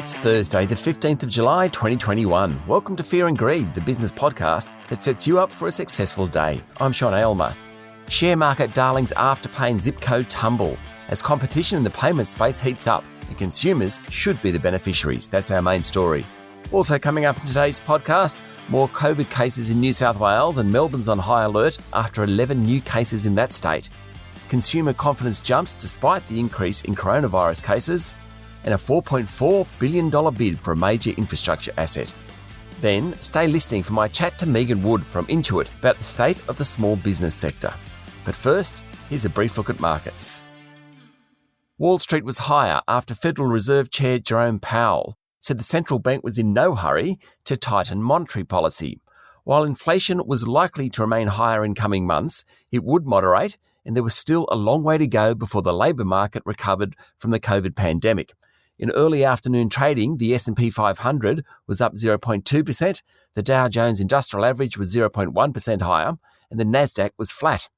It's Thursday, the 15th of July, 2021. Welcome to Fear and Greed, the business podcast that sets you up for a successful day. I'm Sean Aylmer. Share market darlings Afterpay and Zip Co tumble as competition in the payment space heats up and consumers should be the beneficiaries. That's our main story. Also coming up in today's podcast, more COVID cases in New South Wales and Melbourne's on high alert after 11 new cases in that state. Consumer confidence jumps despite the increase in coronavirus cases, and a $4.4 billion bid for a major infrastructure asset. Then, stay listening for my chat to Megan Wood from Intuit about the state of the small business sector. But first, here's a brief look at markets. Wall Street was higher after Federal Reserve Chair Jerome Powell said the central bank was in no hurry to tighten monetary policy. While inflation was likely to remain higher in coming months, it would moderate, and there was still a long way to go before the labour market recovered from the COVID pandemic. In early afternoon trading, the S&P 500 was up 0.2%, the Dow Jones Industrial Average was 0.1% higher, and the Nasdaq was flat.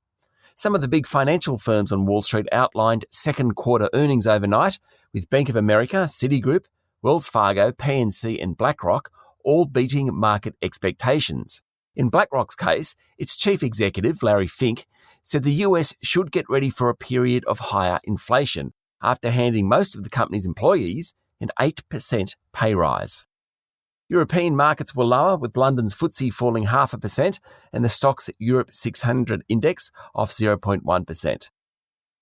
Some of the big financial firms on Wall Street outlined second quarter earnings overnight, with Bank of America, Citigroup, Wells Fargo, PNC and BlackRock all beating market expectations. In BlackRock's case, its chief executive, Larry Fink, said the US should get ready for a period of higher inflation, after handing most of the company's employees an 8% pay rise. European markets were lower, with London's FTSE falling 0.5% and the Stoxx Europe 600 index off 0.1%.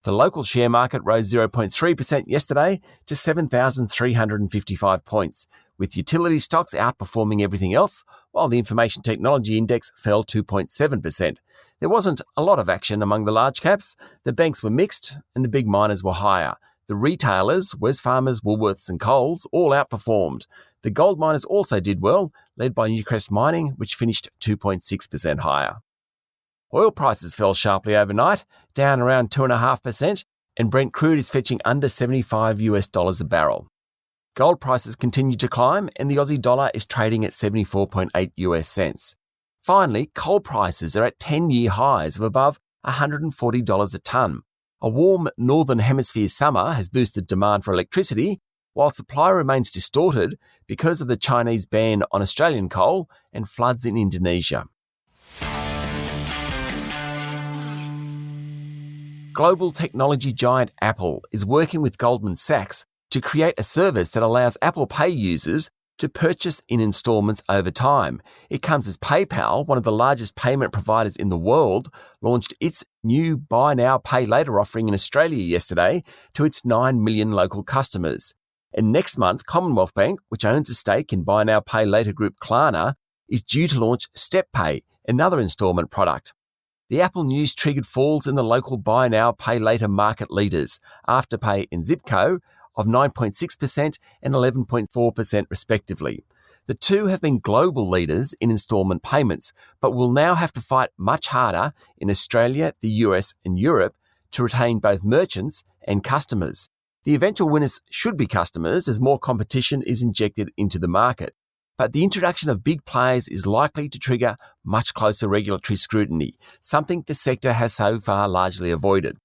The local share market rose 0.3% yesterday to 7,355 points, with utility stocks outperforming everything else, while the information technology index fell 2.7%. There wasn't a lot of action among the large caps. The banks were mixed and the big miners were higher. The retailers, Wesfarmers, Woolworths and Coles, all outperformed. The gold miners also did well, led by Newcrest Mining, which finished 2.6% higher. Oil prices fell sharply overnight, down around 2.5%, and Brent crude is fetching under $75 a barrel. Gold prices continue to climb, and the Aussie dollar is trading at 74.8 US cents. Finally, coal prices are at 10-year highs of above $140 a tonne. A warm Northern Hemisphere summer has boosted demand for electricity, while supply remains distorted because of the Chinese ban on Australian coal and floods in Indonesia. Global technology giant Apple is working with Goldman Sachs to create a service that allows Apple Pay users to purchase in installments over time. It comes as PayPal, one of the largest payment providers in the world, launched its new Buy Now, Pay Later offering in Australia yesterday to its 9 million local customers. And next month, Commonwealth Bank, which owns a stake in Buy Now, Pay Later group Klarna, is due to launch StepPay, another installment product. The Apple news triggered falls in the local Buy Now, Pay Later market leaders, Afterpay and Zip Co, of 9.6% and 11.4% respectively. The two have been global leaders in instalment payments, but will now have to fight much harder in Australia, the US and Europe to retain both merchants and customers. The eventual winners should be customers as more competition is injected into the market. But the introduction of big players is likely to trigger much closer regulatory scrutiny, something the sector has so far largely avoided.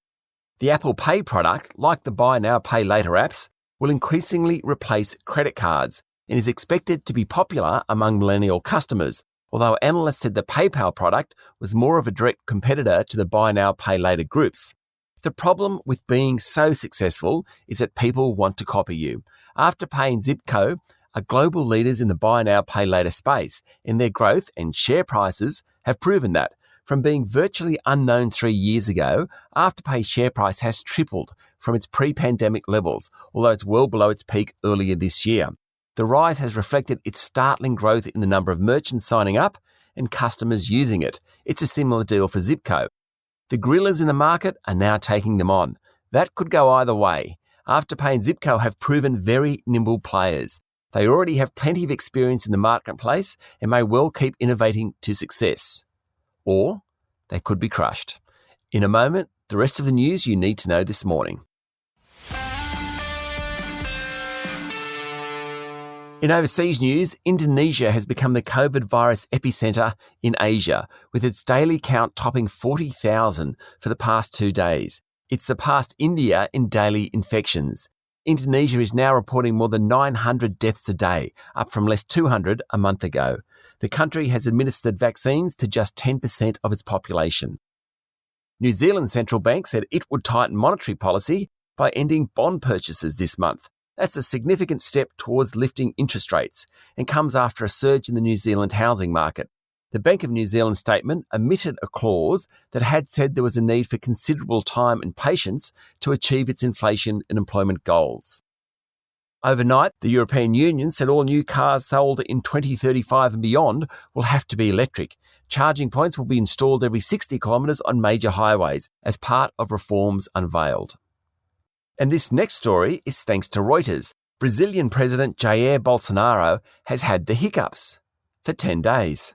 The Apple Pay product, like the Buy Now, Pay Later apps, will increasingly replace credit cards and is expected to be popular among millennial customers, although analysts said the PayPal product was more of a direct competitor to the Buy Now, Pay Later groups. The problem with being so successful is that people want to copy you. Afterpay and Zip Co are global leaders in the Buy Now, Pay Later space, and their growth and share prices have proven that. From being virtually unknown 3 years ago, Afterpay's share price has tripled from its pre-pandemic levels, although it's well below its peak earlier this year. The rise has reflected its startling growth in the number of merchants signing up and customers using it. It's a similar deal for Zip Co. The gorillas in the market are now taking them on. That could go either way. Afterpay and Zip Co have proven very nimble players. They already have plenty of experience in the marketplace and may well keep innovating to success. Or they could be crushed. In a moment, the rest of the news you need to know this morning. In overseas news, Indonesia has become the COVID virus epicentre in Asia, with its daily count topping 40,000 for the past 2 days. It surpassed India in daily infections. Indonesia is now reporting more than 900 deaths a day, up from less 200 a month ago. The country has administered vaccines to just 10% of its population. New Zealand's central bank said it would tighten monetary policy by ending bond purchases this month. That's a significant step towards lifting interest rates and comes after a surge in the New Zealand housing market. The Bank of New Zealand statement omitted a clause that had said there was a need for considerable time and patience to achieve its inflation and employment goals. Overnight, the European Union said all new cars sold in 2035 and beyond will have to be electric. Charging points will be installed every 60 kilometres on major highways as part of reforms unveiled. And this next story is thanks to Reuters. Brazilian President Jair Bolsonaro has had the hiccups for 10 days.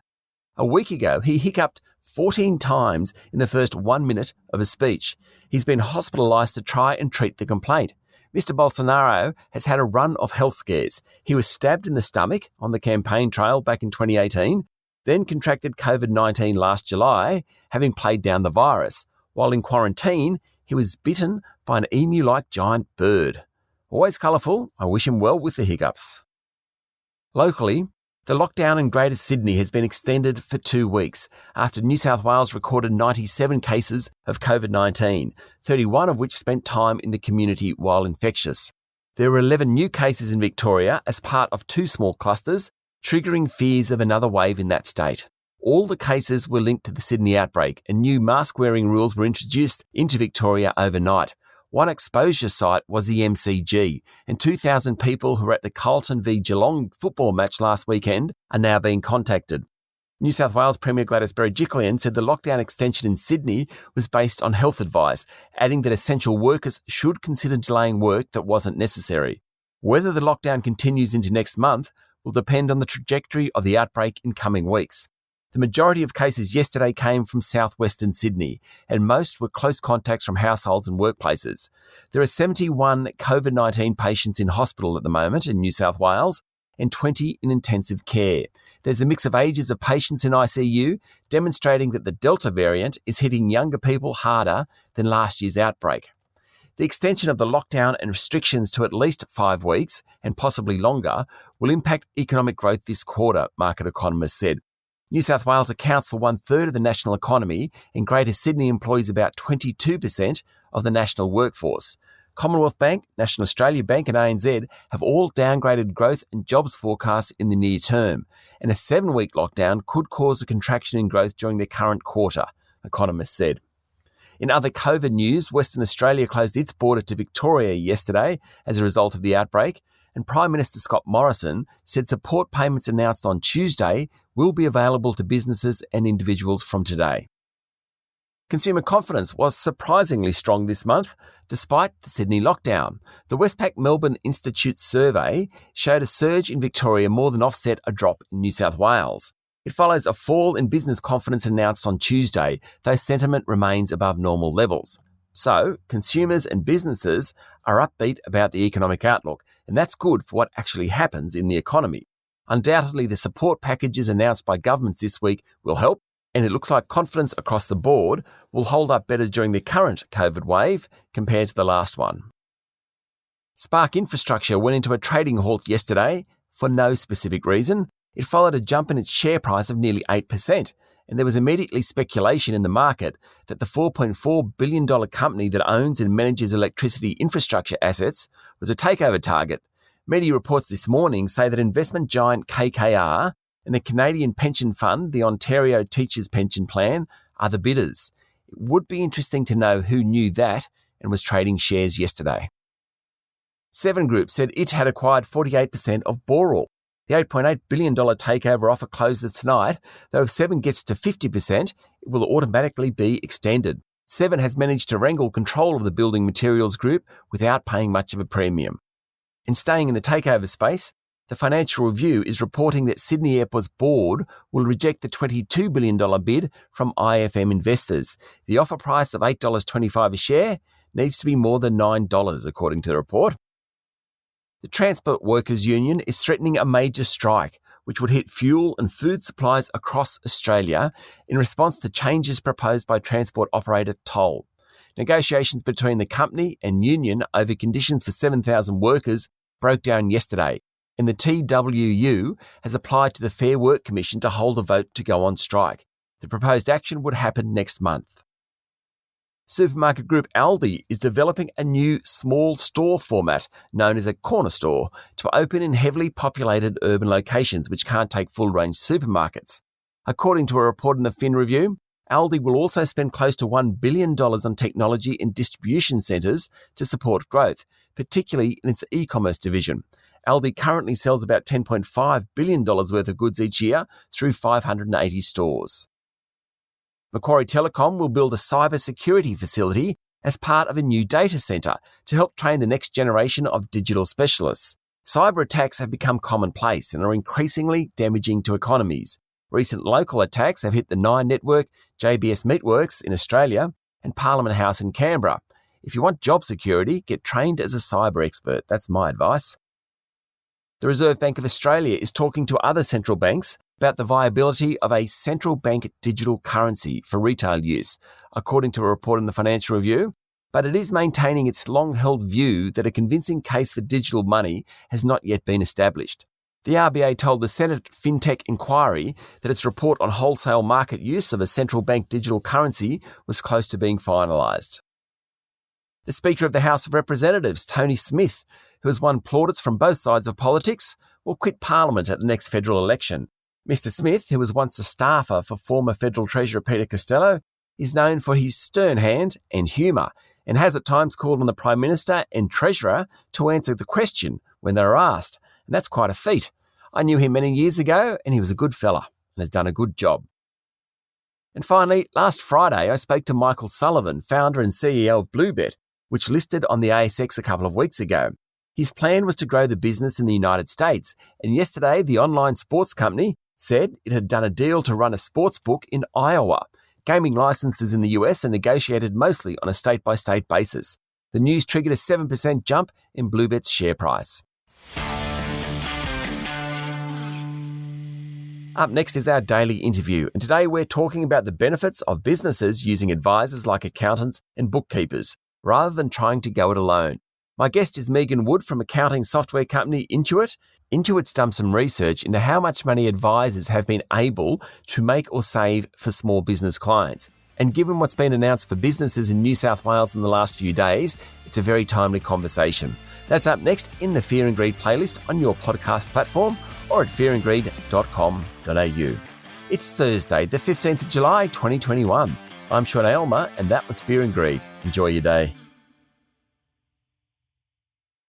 A week ago, he hiccuped 14 times in the first 1 minute of a speech. He's been hospitalised to try and treat the complaint. Mr. Bolsonaro has had a run of health scares. He was stabbed in the stomach on the campaign trail back in 2018, then contracted COVID-19 last July, having played down the virus. While in quarantine, he was bitten by an emu-like giant bird. Always colourful, I wish him well with the hiccups. Locally, the lockdown in Greater Sydney has been extended for 2 weeks after New South Wales recorded 97 cases of COVID-19, 31 of which spent time in the community while infectious. There were 11 new cases in Victoria as part of 2 small clusters, triggering fears of another wave in that state. All the cases were linked to the Sydney outbreak, and new mask-wearing rules were introduced into Victoria overnight. One exposure site was the MCG, and 2,000 people who were at the Carlton v Geelong football match last weekend are now being contacted. New South Wales Premier Gladys Berejiklian said the lockdown extension in Sydney was based on health advice, adding that essential workers should consider delaying work that wasn't necessary. Whether the lockdown continues into next month will depend on the trajectory of the outbreak in coming weeks. The majority of cases yesterday came from southwestern Sydney, and most were close contacts from households and workplaces. There are 71 COVID-19 patients in hospital at the moment in New South Wales and 20 in intensive care. There's a mix of ages of patients in ICU, demonstrating that the Delta variant is hitting younger people harder than last year's outbreak. The extension of the lockdown and restrictions to at least 5 weeks, and possibly longer, will impact economic growth this quarter, market economists said. New South Wales accounts for 1/3 of the national economy, and Greater Sydney employs about 22% of the national workforce. Commonwealth Bank, National Australia Bank and ANZ have all downgraded growth and jobs forecasts in the near term, and a 7-week lockdown could cause a contraction in growth during the current quarter, economists said. In other COVID news, Western Australia closed its border to Victoria yesterday as a result of the outbreak, and Prime Minister Scott Morrison said support payments announced on Tuesday will be available to businesses and individuals from today. Consumer confidence was surprisingly strong this month, despite the Sydney lockdown. The Westpac Melbourne Institute survey showed a surge in Victoria more than offset a drop in New South Wales. It follows a fall in business confidence announced on Tuesday, though sentiment remains above normal levels. So, consumers and businesses are upbeat about the economic outlook, and that's good for what actually happens in the economy. Undoubtedly, the support packages announced by governments this week will help, and it looks like confidence across the board will hold up better during the current COVID wave compared to the last one. Spark Infrastructure went into a trading halt yesterday for no specific reason. It followed a jump in its share price of nearly 8%, and there was immediately speculation in the market that the $4.4 billion company that owns and manages electricity infrastructure assets was a takeover target. Media reports this morning say that investment giant KKR and the Canadian pension fund, the Ontario Teachers Pension Plan, are the bidders. It would be interesting to know who knew that and was trading shares yesterday. Seven Group said it had acquired 48% of Boral. The $8.8 billion takeover offer closes tonight, though if Seven gets to 50%, it will automatically be extended. Seven has managed to wrangle control of the building materials group without paying much of a premium. And staying in the takeover space, the Financial Review is reporting that Sydney Airport's board will reject the $22 billion bid from IFM investors. The offer price of $8.25 a share needs to be more than $9, according to the report. The Transport Workers Union is threatening a major strike, which would hit fuel and food supplies across Australia in response to changes proposed by transport operator Toll. Negotiations between the company and union over conditions for 7,000 workers broke down yesterday, and the TWU has applied to the Fair Work Commission to hold a vote to go on strike. The proposed action would happen next month. Supermarket group Aldi is developing a new small store format known as a corner store to open in heavily populated urban locations which can't take full-range supermarkets. According to a report in the Fin Review, Aldi will also spend close to $1 billion on technology and distribution centres to support growth, particularly in its e-commerce division. Aldi currently sells about $10.5 billion worth of goods each year through 580 stores. Macquarie Telecom will build a cyber security facility as part of a new data centre to help train the next generation of digital specialists. Cyber attacks have become commonplace and are increasingly damaging to economies. Recent local attacks have hit the Nine Network, JBS Meatworks in Australia, and Parliament House in Canberra. If you want job security, get trained as a cyber expert. That's my advice. The Reserve Bank of Australia is talking to other central banks about the viability of a central bank digital currency for retail use, according to a report in the Financial Review, but it is maintaining its long-held view that a convincing case for digital money has not yet been established. The RBA told the Senate FinTech inquiry that its report on wholesale market use of a central bank digital currency was close to being finalised. The Speaker of the House of Representatives, Tony Smith, who has won plaudits from both sides of politics, will quit Parliament at the next federal election. Mr Smith, who was once a staffer for former Federal Treasurer Peter Costello, is known for his stern hand and humour and has at times called on the Prime Minister and Treasurer to answer the question when they were asked, and that's quite a feat. I knew him many years ago and he was a good fella and has done a good job. And finally, last Friday I spoke to Michael Sullivan, founder and CEO of Bluebet, which listed on the ASX a couple of weeks ago. His plan was to grow the business in the United States, and yesterday the online sports company said it had done a deal to run a sports book in Iowa. Gaming licenses in the US are negotiated mostly on a state-by-state basis. The news triggered a 7% jump in Bluebet's share price. Up next is our daily interview, and today we're talking about the benefits of businesses using advisors like accountants and bookkeepers, rather than trying to go it alone. My guest is Megan Wood from accounting software company Intuit. Intuit's done some research into how much money advisors have been able to make or save for small business clients. And given what's been announced for businesses in New South Wales in the last few days, it's a very timely conversation. That's up next in the Fear and Greed playlist on your podcast platform or at fearandgreed.com.au. It's Thursday, the 15th of July, 2021. I'm Sean Aylmer, and that was Fear and Greed. Enjoy your day.